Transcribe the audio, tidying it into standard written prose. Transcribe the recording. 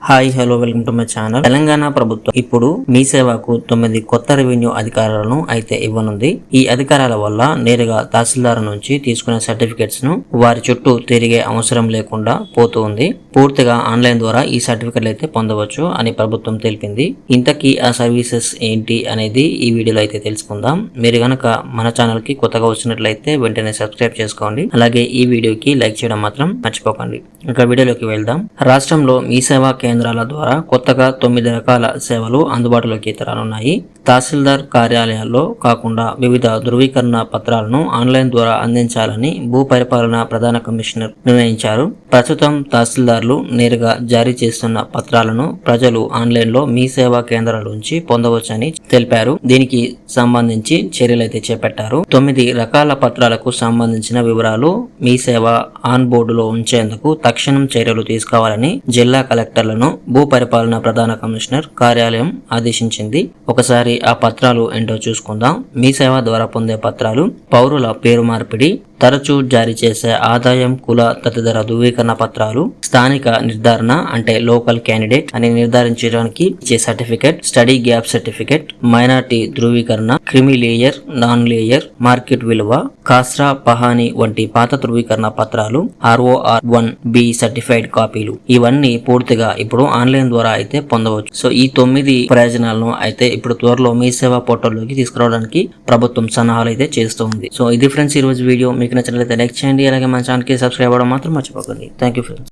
Hi hello welcome to my channel. Telangana ప్రభుత్వం ఇప్పుడు మీ సేవకు 9 కొత్త రెవెన్యూ అధికారులను అయితే ఇవ్వనుంది. ఈ అధికారాల వల్ల నేరుగా తహసీల్దార్ నుంచి తీసుకునే సర్టిఫికెట్స్ ను వారి చుట్టూ తిరిగే అవసరం లేకుండా పోతుంది. పూర్తిగా ఆన్లైన్ ద్వారా ఈ సర్టిఫికెట్లు అయితే పొందవచ్చు అని ప్రభుత్వం తెలిపింది. ఇంతకీ ఆ సర్వీసెస్ ఏంటి అనేది ఈ వీడియోలో అయితే తెలుసుకుందాం. మీరు గనక మన ఛానల్ కి కొత్తగా వచ్చినట్లయితే వెంటనే సబ్స్క్రైబ్ చేసుకోండి. అలాగే ఈ వీడియోకి లైక్ చేయడం మాత్రం మర్చిపోకండి. ఇంకా వీడియోలోకి వెళ్దాం. రాష్ట్రంలో మీ సేవా కేంద్రాల ద్వారా కొత్తగా 9 రకాల సేవలు అందుబాటులోకి రానున్నాయి. తహసీల్దార్ కార్యాలయాల్లో కాకుండా వివిధ ధృవీకరణ పత్రాలను ఆన్లైన్ ద్వారా అందించాలని భూ పరిపాలన ప్రధాన కమిషనర్ నిర్ణయించారు. ప్రస్తుతం తహసీల్దార్లు నేరుగా జారీ చేస్తున్న పత్రాలను ప్రజలు ఆన్లైన్ లో మీ సేవా కేంద్రాల నుంచి పొందవచ్చని తెలిపారు. దీనికి సంబంధించి చర్యలైతే చేపట్టారు. 9 రకాల పత్రాలకు సంబంధించిన వివరాలు మీ సేవ ఆన్ బోర్డులో ఉంచేందుకు తక్షణం చర్యలు తీసుకోవాలని జిల్లా కలెక్టర్లను భూ పరిపాలన ప్రధాన కమిషనర్ కార్యాలయం ఆదేశించింది. ఒకసారి ఆ పత్రాలు ఏంటో చూసుకుందాం. మీ సేవ ద్వారా పొందే పత్రాలు: పౌరుల పేరు మార్పిడి, తరచూ జారీ చేసే ఆదాయం, కుల తదితర ధృవీకరణ పత్రాలు, స్థానిక నిర్ధారణ అంటే లోకల్ క్యాండిడేట్ అని నిర్ధారించడానికి ఇచ్చే certificate, study gap certificate, minority ధృవీకరణ, క్రిమి లేయర్, నాన్ లేయర్, మార్కెట్ విలువ, కాస్రా పహానీ వంటి పాత ధృవీకరణ పత్రాలు, ROR-1B సర్టిఫైడ్ కాపీలు. ఇవన్నీ పూర్తిగా ఇప్పుడు ఆన్లైన్ ద్వారా అయితే పొందవచ్చు. సో ఈ 9 ప్రయోజనాలను అయితే ఇప్పుడు త్వరలో మీ సేవా పోర్టల్లోకి తీసుకురావడానికి ప్రభుత్వం సన్నాహాలు అయితే చేస్తుంది. సో ఇది ఫ్రెండ్స్ ఈ రోజు వీడియో. మీకు నచ్చినట్లయితే లైక్ చేయండి. అలాగే మన ఛానల్ కి సబ్స్క్రైబ్ అవ్వడం మాత్రం మర్చిపోకండి. Thank you friends.